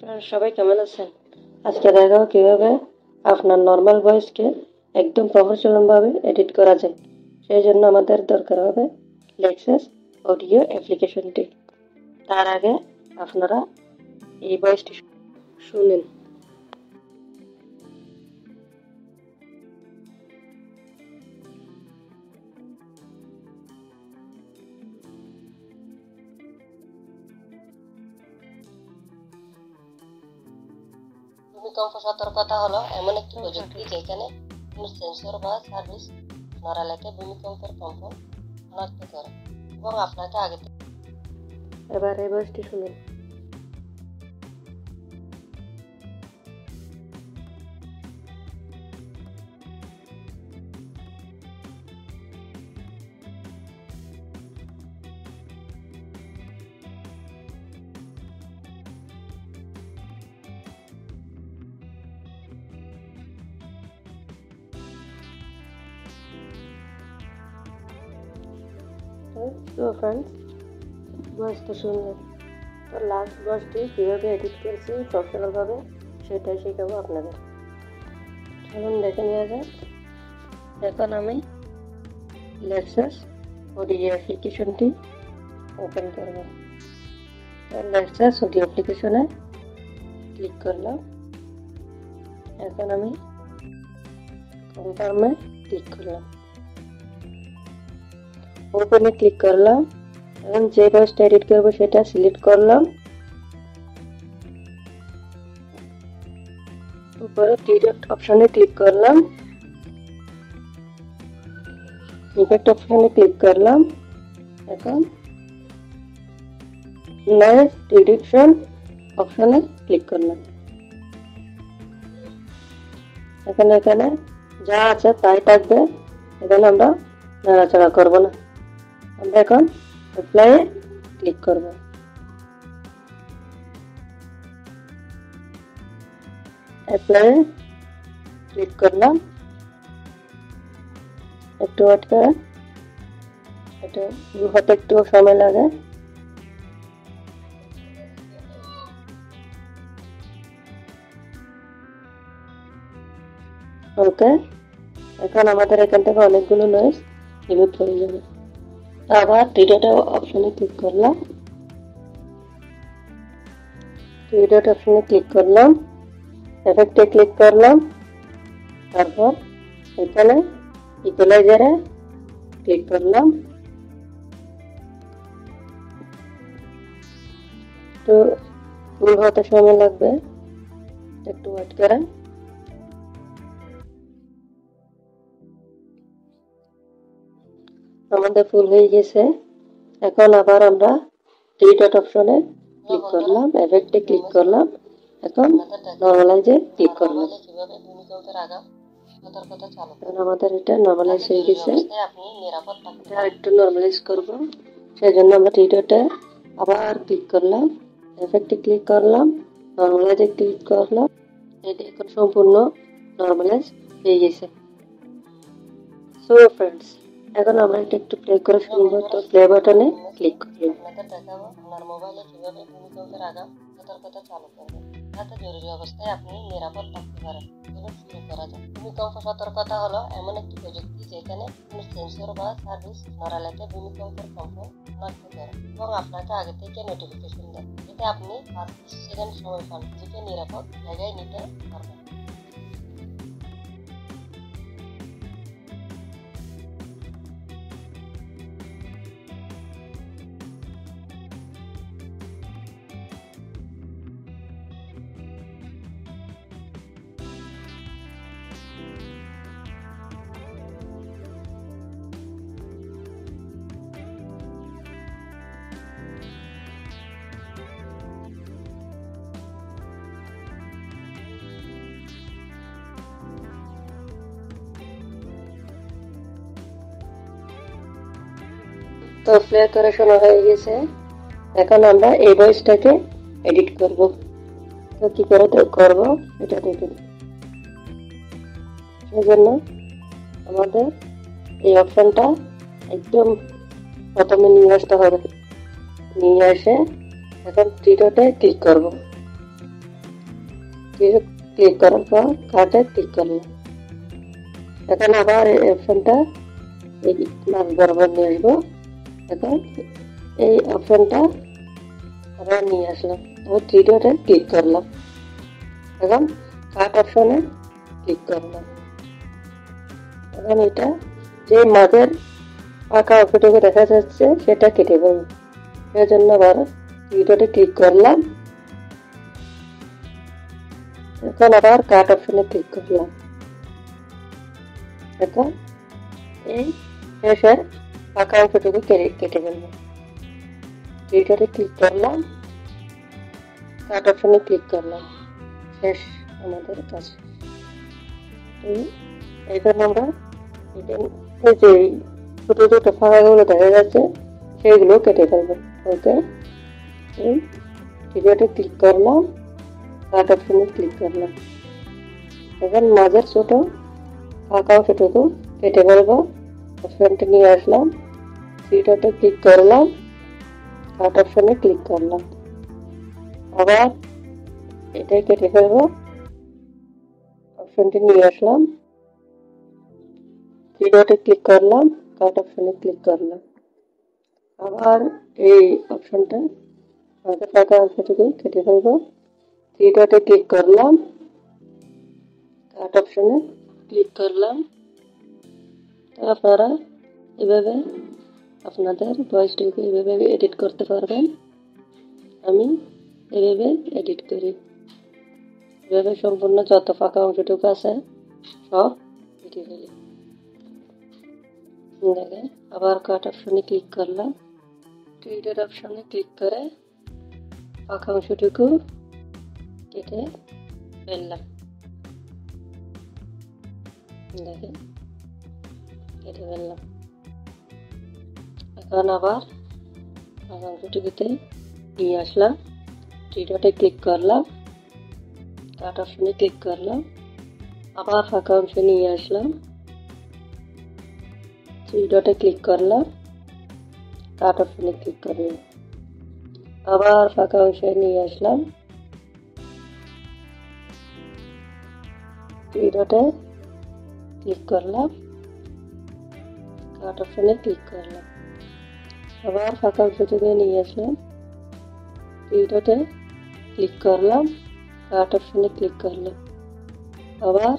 আপনারা সবাই কেমন আছেন? আজকে দেখাবো কিভাবে আপনার নর্মাল ভয়েসকে একদম প্রফেশনাল ভাবে এডিট করা যায়। সেই জন্য আমাদের দরকার হবে লেক্সাস অডিও অ্যাপ্লিকেশনটি। তার আগে আপনারা এই ভয়েসটি শুনেন। ভূমিকম্প সতর্কতা হলো এমন একটি প্রযুক্তি যেখানে কোনো সেন্সর বা সার্ভিস আপনার এলাকায় ভূমিকম্পের কম্পন শনাক্ত করে এবং আপনাকে আগে থেকে। এবার এই ভয়েসটি শুনুন। তো ফ্রেন্ডস, ভয়েসটা শুনলেন। তো লাস্ট ভয়েসটি কীভাবে এডিট করছি প্রফেশনালভাবে সেটাই শেখাবো আপনাদের। চলুন দেখে নেওয়া যাক। এখন আমি লেক্সাস অডিও অ্যাপ্লিকেশনটি ওপেন করব। লেক্সাস অডিও অ্যাপ্লিকেশনে ক্লিক করলাম। এখন আমি কনফার্মে ক্লিক করলাম, ওপেনে ক্লিক করলাম। এখন যে ভয়েসটা এডিট করবো সেটা সিলেক্ট করলাম। উপরে থ্রি ডট অপশনে ক্লিক করলাম, ইফেক্ট অপশনে ক্লিক করলাম। এখন নয়েজ রিডাকশন অপশনে ক্লিক করলাম। এখানে যা আছে তাই থাকবে, এখানে আমরা নাড়াচাড়া করবো না। আমরা এখন অ্যাপ্লাই ক্লিক করব। অ্যাপ্লাই ক্লিক করলাম। একটু ওয়েট করেন, এটা হতে একটু সময় লাগে। ওকে, এখন আমাদের এখান থেকে অনেকগুলো নয়েজ রিমুভ হয়ে যাবে। আবার থ্রি ডট অপশনে ক্লিক করলাম, থ্রি ডট অপশনে ক্লিক করলাম, এফেক্টে ক্লিক করলাম। তারপর এখানে ইকুয়ালাইজারে ক্লিক করলাম। তো ফুল হতে সময় লাগবে, একটু ওয়েট করেন। আমাদের ফুল হয়ে গেছে। এখন আবার আমরা থ্রি ডট অপশনে ক্লিক করলাম, এফেক্টে ক্লিক করলাম। এখন নরমালাইজে ক্লিক করলাম। এখন আমাদের এটা নরমালাইজ হয়ে গেছে। এটা একটু নরমালাইজ করব, সেই জন্য আমরা থ্রি ডটে আবার ক্লিক করলাম, এফেক্টে ক্লিক করলাম, নরমালাইজে ক্লিক করলাম। এটা এখন সম্পূর্ণ নরমালাইজ হয়ে গেছে। সো ফ্রেন্ডস, এখন আমরা এটা একটু প্লে করে শুনবো। তো প্লে বাটনে ক্লিক করলাম। আপনাদের দেখাবো আপনার মোবাইলে কিভাবে ভূমিকম্পের আগাম সতর্কতা চালু করবেন, যাতে জরুরি অবস্থায় আপনি নিরাপদ থাকতে পারেন। চলুন শুরু করা যাক। ভূমিকম্প সতর্কতা হলো এমন একটি প্রযুক্তি যেখানে কোনো সেন্সর বা সার্ভিস আপনার এলাকায় ভূমিকম্পের কম্পন শনাক্ত করে এবং আপনাকে আগে থেকে নোটিফিকেশন দেয়। এতে আপনি 5 সেকেন্ড সময় পান নিজেকে নিরাপদ জায়গায় নিতে পারবেন। তো প্লে করে শোনা হয়ে গেছে। এখন আমরা এই ভয়েসটাকে এডিট করব। তো কি করে করব এটা দেখুন। সেজন্য আমাদের এই অপশনটা একদম প্রথমে নিয়ে আসতে হবে। নিয়ে এসে এখন থ্রি ডটে ক্লিক করব। ক্লিক করার পর কাটে ক্লিক করলাম। এখন আবার এই অপশনটা এই মাছ বরাবর নিয়ে আসবো। এখন এই অপশনটা আবার নিয়ে আসলাম, আবার 3 ডটে ক্লিক করলাম। এখন কাট অপশনে ক্লিক করলাম। এখন এটা যে মাঝের ফাঁকা অংশটুকু দেখা যাচ্ছে সেটা কেটে ফেলবো। সেই জন্য আবার 3 ডটে ক্লিক করলাম। এখন আবার কাট অপশনে ক্লিক করলাম। এখন এই শেষের ফাঁকা অংশটুকু কেটে ফেলবো। 3 ডটে ক্লিক করলাম, কাট অপশনে ক্লিক করলাম। শেষ আমাদের কাজ। এখন আমরা যে ছোট ছোট ফাঁকাগুলো দেখা যাচ্ছে সেইগুলো কেটে ফেলবো। ওকে, ভিডিওতে ক্লিক করলাম, কাট অপশনে ক্লিক করলাম। এখন মাঝের ছোট ফাঁকা অংশটুকু কেটে ফেলবো। অপশনটি নিয়ে আসলাম, ভিডিওতে ক্লিক করলাম, কাট অপশনে ক্লিক করলাম। আবার এটাই কেটে ফেলবো। অপশনটি নিয়ে আসলাম, ভিডিওতে ক্লিক করলাম, কাট অপশনে ক্লিক করলাম। আবার এই অপশনটা ফাঁকা অংশটুকু কেটে ফেলবো। 3 ডটে ক্লিক করলাম, কাট অপশনে ক্লিক করলাম। আপনারা এভাবে আপনাদের ভয়েসটিকে এভাবে এডিট করতে পারবেন। আমি এভাবে এডিট করি। এভাবে সম্পূর্ণ যত ফাঁকা অংশটুকু আছে সব কেটে ফেলি। দেখেন, আবার কাট অপশনে ক্লিক করলাম, ট্রিডের অপশনে ক্লিক করে ফাঁকা অংশটুকু কেটে ফেললাম। দেখেন, কেটে ফেললাম। এখন আবার ফাঁকা অংশটুকুতে নিয়ে আসলাম, 3 ডটে ক্লিক করলাম, কাট অপশনে ক্লিক করলাম। আবার ফাঁকা অংশে নিয়ে আসলাম, 3 ডটে ক্লিক করলাম, কাট অপশনে ক্লিক করলাম। আবার ফাঁকা অংশে নিয়ে আসলাম, 3 ডটে ক্লিক করলাম, কাট অপশনে ক্লিক করলাম। আবার ফাঁকা অংশটুকু নিয়ে আসলাম, 3 ডটে ক্লিক করলাম, কাট অপশনে ক্লিক করলাম। আবার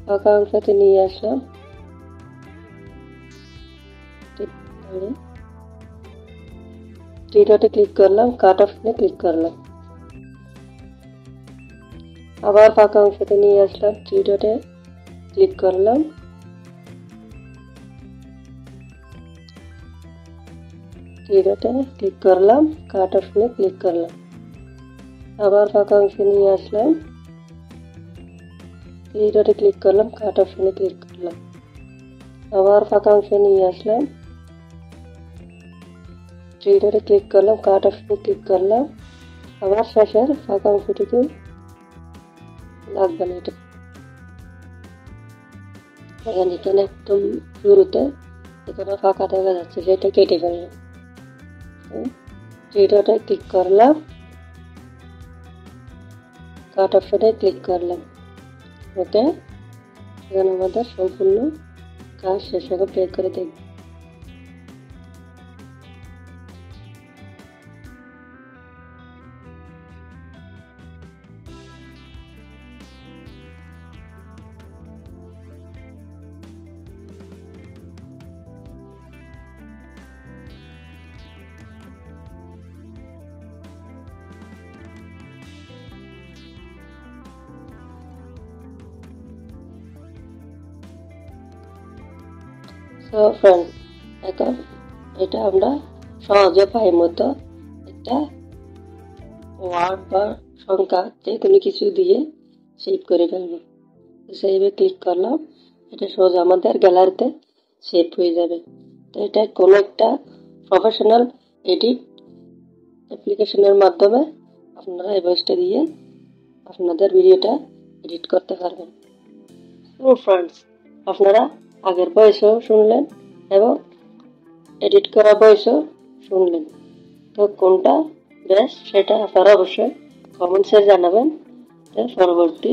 ফাঁকা অংশতে নিয়ে আসলাম, 3 ডটে ক্লিক করলাম, কাট অপশনে ক্লিক করলাম। আবার ফাঁকা অংশতে নিয়ে আসলাম, 3 ডটে ক্লিক করলাম, কাট অপশনে ক্লিক করলাম। আবার ফাঁকা অংশে নিয়ে আসলাম, 3 ডটে ক্লিক করলাম, কাট অপশনে ক্লিক করলাম। আবার ফাঁকা অংশে নিয়ে আসলাম, 3 ডটে ক্লিক করলাম, কাট অপশনে ক্লিক করলাম। আবার শেষের ফাঁকা অংশটুকু লাগবে না, এটা এখানে একদম শুরুতে এখানে ফাঁকা দেখা যাচ্ছে সেটা কেটে ফেললাম। 3 ডটে ক্লিক করলাম, কাট অপশনে ক্লিক করলাম। ওকে, এখানে আমাদের সম্পূর্ণ কাজ শেষ। এখন প্লে করে দেখব। সো ফ্রেন্ড, এখন এটা আমরা সহজে পাই মতো একটা ওয়ার্ড বা সংখ্যা যে কোনো কিছু দিয়ে সেভ করে ফেলবো। সেভে ক্লিক করলাম, এটা সহজে আমাদের গ্যালারিতে সেভ হয়ে যাবে। তো এটা কোনো একটা প্রফেশনাল এডিট অ্যাপ্লিকেশনের মাধ্যমে আপনারা এই ভয়েসটা দিয়ে আপনাদের ভিডিওটা এডিট করতে পারবেন। তো ফ্রেন্ডস, আপনারা আগের ভয়েসও শুনলেন এবং এডিট করা ভয়েসও শুনলেন। তো কোনটা বেস্ট সেটা আপনারা অবশ্যই কমেন্টসে জানাবেন। পরবর্তী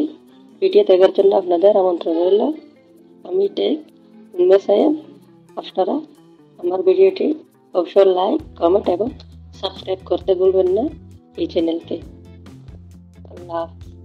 ভিডিও দেখার জন্য আপনাদের আমন্ত্রণ রইল। আমি টেক উম্মে সায়েম। আপনারা আমার ভিডিওটি অবশ্যই লাইক, কমেন্ট এবং সাবস্ক্রাইব করতে ভুলবেন না এই চ্যানেলকে। আল্লাহ হাফেজ।